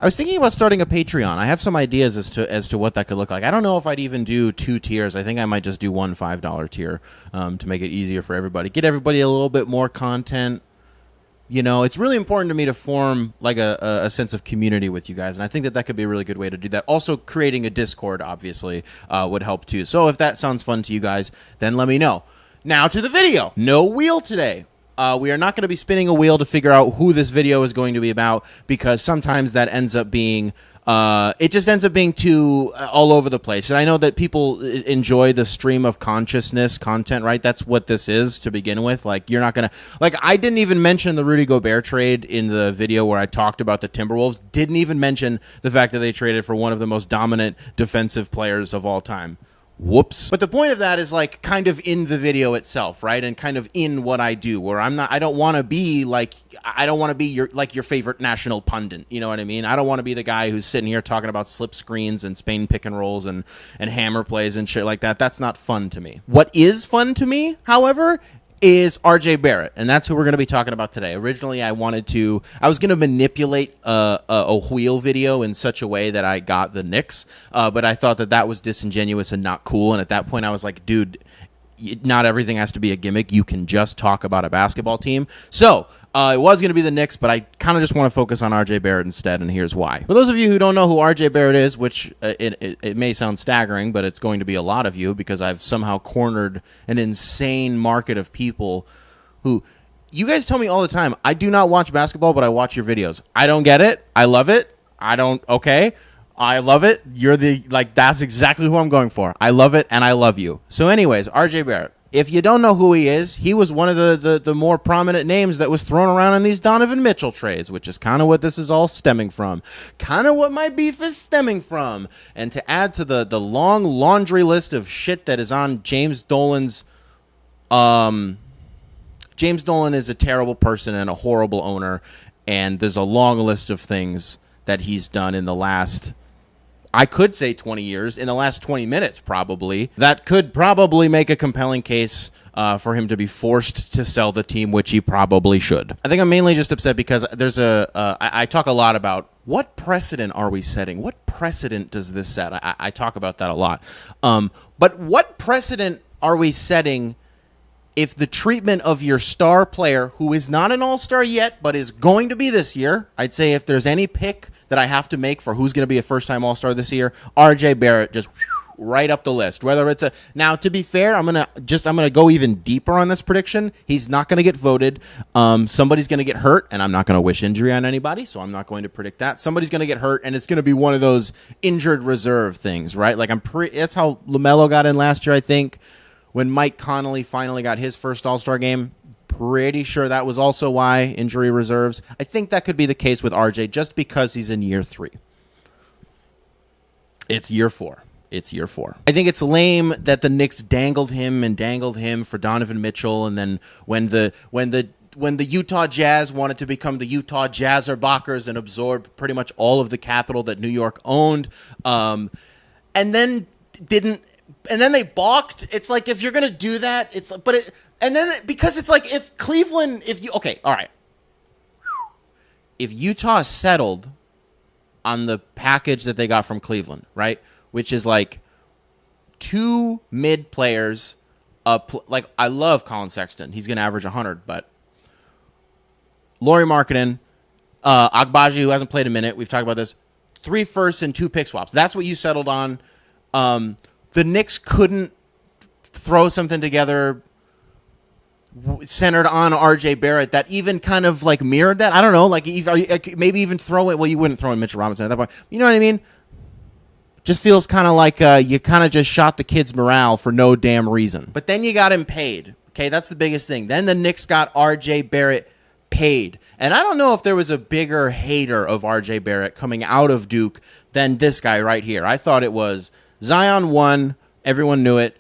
I was thinking about starting a Patreon. I have some ideas as to what that could look like. I don't know if I'd even do 2 tiers. I think I might just do one $5 tier to make it easier for everybody. Get everybody a little bit more content. You know, it's really important to me to form like a sense of community with you guys, and I think that could be a really good way to do that. Also, creating a Discord, obviously, would help too. So if that sounds fun to you guys, then let me know. Now to the video. No wheel today. We are not going to be spinning a wheel to figure out who this video is going to be about, because sometimes that ends up being, it just ends up being too all over the place. And I know that people enjoy the stream of consciousness content, right? That's what this is to begin with. Like, you're not going to, like, I didn't even mention the Rudy Gobert trade in the video where I talked about the Timberwolves. Didn't even mention the fact that they traded for one of the most dominant defensive players of all time. Whoops. But the point of that is like kind of in the video itself, right? And kind of in what I do, where I don't want to be like, I don't want to be your favorite national pundit. You know what I mean? I don't want to be the guy who's sitting here talking about slip screens and Spain pick and rolls and hammer plays and shit like that. That's not fun to me. What is fun to me, however, is RJ Barrett, and that's who we're going to be talking about today. Originally, I was going to manipulate a wheel video in such a way that I got the Knicks, but I thought that was disingenuous and not cool, and at that point, I was like, dude, not everything has to be a gimmick. You can just talk about a basketball team. So it was going to be the Knicks, but I kind of just want to focus on RJ Barrett instead, and here's why. For those of you who don't know who RJ Barrett is, which it may sound staggering, but it's going to be a lot of you, because I've somehow cornered an insane market of people who... You guys tell me all the time, I do not watch basketball, but I watch your videos. I don't get it. I love it. Okay. I love it. That's exactly who I'm going for. I love it, and I love you. So anyways, RJ Barrett. If you don't know who he is, he was one of the more prominent names that was thrown around in these Donovan Mitchell trades, which is kind of what this is all stemming from. Kind of what my beef is stemming from. And to add to the long laundry list of shit that is on James Dolan's... James Dolan is a terrible person and a horrible owner, and there's a long list of things that he's done in the last... I could say 20 years, in the last 20 minutes probably, that could probably make a compelling case for him to be forced to sell the team, which he probably should. I think I'm mainly just upset because there's I talk a lot about what precedent are we setting? What precedent does this set? I talk about that a lot. But what precedent are we setting if the treatment of your star player, who is not an all-star yet, but is going to be this year, I'd say if there's any pick that I have to make for who's going to be a first-time all-star this year, RJ Barrett just right up the list. Whether it's now, to be fair, I'm gonna go even deeper on this prediction. He's not going to get voted. Somebody's going to get hurt, and I'm not going to wish injury on anybody, so I'm not going to predict that. Somebody's going to get hurt, and it's going to be one of those injured reserve things, right? Like that's how LaMelo got in last year, I think. When Mike Conley finally got his first All-Star game, pretty sure that was also why, injury reserves. I think that could be the case with RJ just because he's in year 3. It's year 4. It's year 4. I think it's lame that the Knicks dangled him for Donovan Mitchell, and then when the Utah Jazz wanted to become the Utah Jazzerbockers and absorb pretty much all of the capital that New York owned, and then they balked. It's like, if you're going to do that, because it's like, if Cleveland, all right. If Utah settled on the package that they got from Cleveland, right? Which is like 2 mid players, like, I love Colin Sexton. He's going to average 100, but Lauri Markkanen, Agbaji, who hasn't played a minute. We've talked about this. 3 firsts and 2 pick swaps. That's what you settled on. The Knicks couldn't throw something together centered on RJ Barrett that even kind of like mirrored that. I don't know, like maybe even throw it. Well, you wouldn't throw in Mitchell Robinson at that point. You know what I mean? Just feels kind of like you kind of just shot the kid's morale for no damn reason. But then you got him paid. Okay, that's the biggest thing. Then the Knicks got RJ Barrett paid. And I don't know if there was a bigger hater of RJ Barrett coming out of Duke than this guy right here. I thought it was Zion 1, everyone knew it.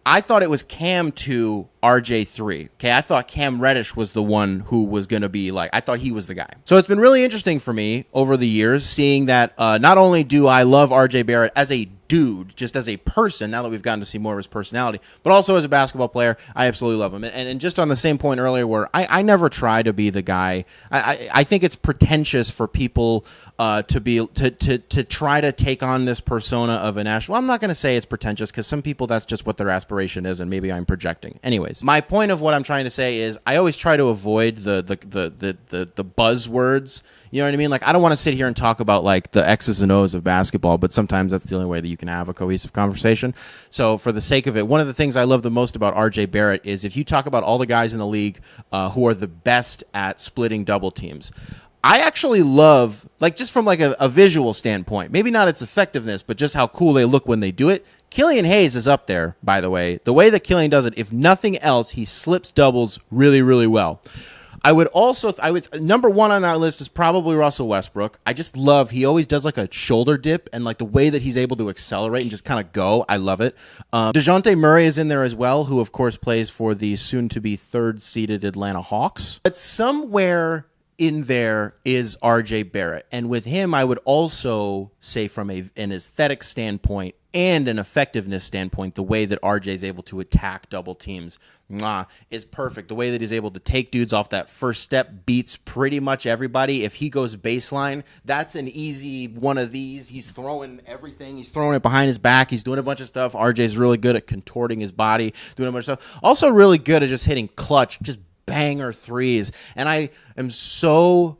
I thought it was Cam 2, RJ 3. Okay, I thought Cam Reddish was the one who was going to be like, I thought he was the guy. So it's been really interesting for me over the years seeing that not only do I love RJ Barrett as a dude, just as a person, now that we've gotten to see more of his personality, but also as a basketball player, I absolutely love him. And just on the same point earlier where I never try to be the guy, I think it's pretentious for people to try to take on this persona of a national. Well, I'm not going to say it's pretentious because some people, that's just what their aspiration is, and maybe I'm projecting. Anyways, my point of what I'm trying to say is I always try to avoid the buzzwords. You know what I mean? Like, I don't want to sit here and talk about like the X's and O's of basketball, but sometimes that's the only way that you can have a cohesive conversation. So for the sake of it, one of the things I love the most about RJ Barrett is if you talk about all the guys in the league who are the best at splitting double teams, I actually love, like, just from like a visual standpoint, maybe not its effectiveness, but just how cool they look when they do it. Killian Hayes is up there, by the way. The way that Killian does it, if nothing else, he slips doubles really, really well. I would number one on that list is probably Russell Westbrook. I just love, he always does like a shoulder dip, and like the way that he's able to accelerate and just kind of go. I love it. DeJounte Murray is in there as well, who of course plays for the soon to be third seeded Atlanta Hawks. But somewhere in there is RJ Barrett. And with him, I would also say from an aesthetic standpoint and an effectiveness standpoint, the way that RJ is able to attack double teams is perfect. The way that he's able to take dudes off that first step beats pretty much everybody. If he goes baseline, that's an easy one of these. He's throwing everything. He's throwing it behind his back. He's doing a bunch of stuff. RJ's really good at contorting his body, doing a bunch of stuff. Also really good at just hitting clutch, just banger threes. And I am so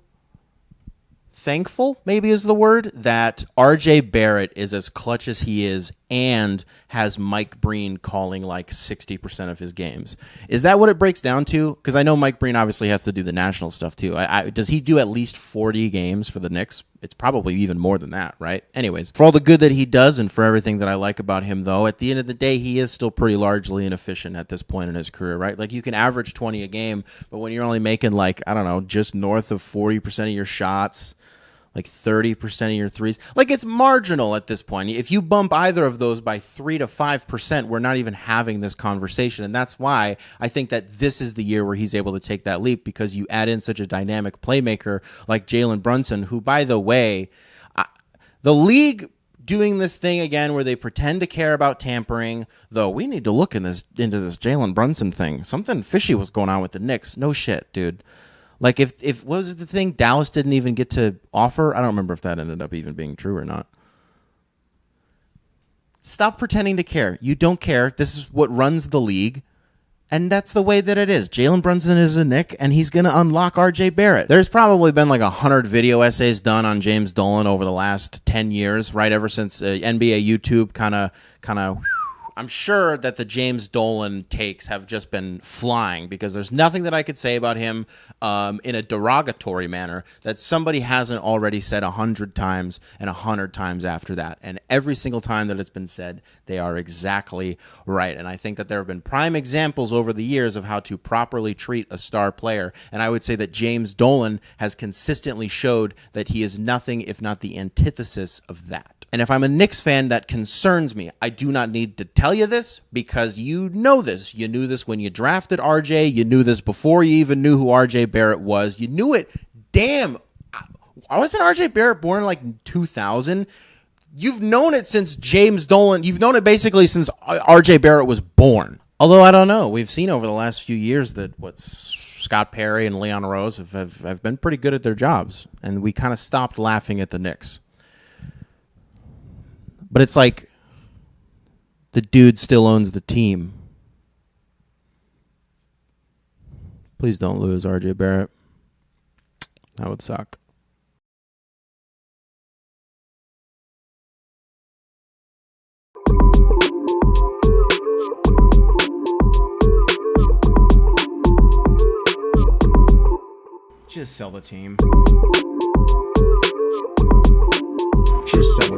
thankful, maybe is the word, that RJ Barrett is as clutch as he is and has Mike Breen calling like 60% of his games. Is that what it breaks down to? Because I know Mike Breen obviously has to do the national stuff too. Does he do at least 40 games for the Knicks? It's probably even more than that, right? Anyways, for all the good that he does and for everything that I like about him, though, at the end of the day, he is still pretty largely inefficient at this point in his career, right? Like, you can average 20 a game, but when you're only making like, I don't know, just north of 40% of your shots, like 30% of your threes, like, it's marginal at this point. If you bump either of those by 3 to 5%, we're not even having this conversation. And that's why I think that this is the year where he's able to take that leap, because you add in such a dynamic playmaker like Jalen Brunson, who, by the way, the league doing this thing again where they pretend to care about tampering, though we need to look into this Jalen Brunson thing. Something fishy was going on with the Knicks. No shit, dude. Like, if what was the thing? Dallas didn't even get to offer? I don't remember if that ended up even being true or not. Stop pretending to care. You don't care. This is what runs the league, and that's the way that it is. Jalen Brunson is a Knick, and he's going to unlock RJ Barrett. There's probably been like 100 video essays done on James Dolan over the last 10 years, right? Ever since NBA YouTube kind of I'm sure that the James Dolan takes have just been flying, because there's nothing that I could say about him in a derogatory manner that somebody hasn't already said 100 times and 100 times after that. And every single time that it's been said, they are exactly right. And I think that there have been prime examples over the years of how to properly treat a star player. And I would say that James Dolan has consistently showed that he is nothing if not the antithesis of that. And if I'm a Knicks fan, that concerns me. I do not need to tell you this, because you know this. You knew this when you drafted RJ. You knew this before you even knew who RJ Barrett was. You knew it. Damn. Wasn't RJ Barrett born in like 2000? You've known it since James Dolan. You've known it basically since RJ Barrett was born. Although, I don't know. We've seen over the last few years that Scott Perry and Leon Rose have been pretty good at their jobs. And we kind of stopped laughing at the Knicks. But it's like the dude still owns the team. Please don't lose, RJ Barrett. That would suck. Just sell the team. Just sell it.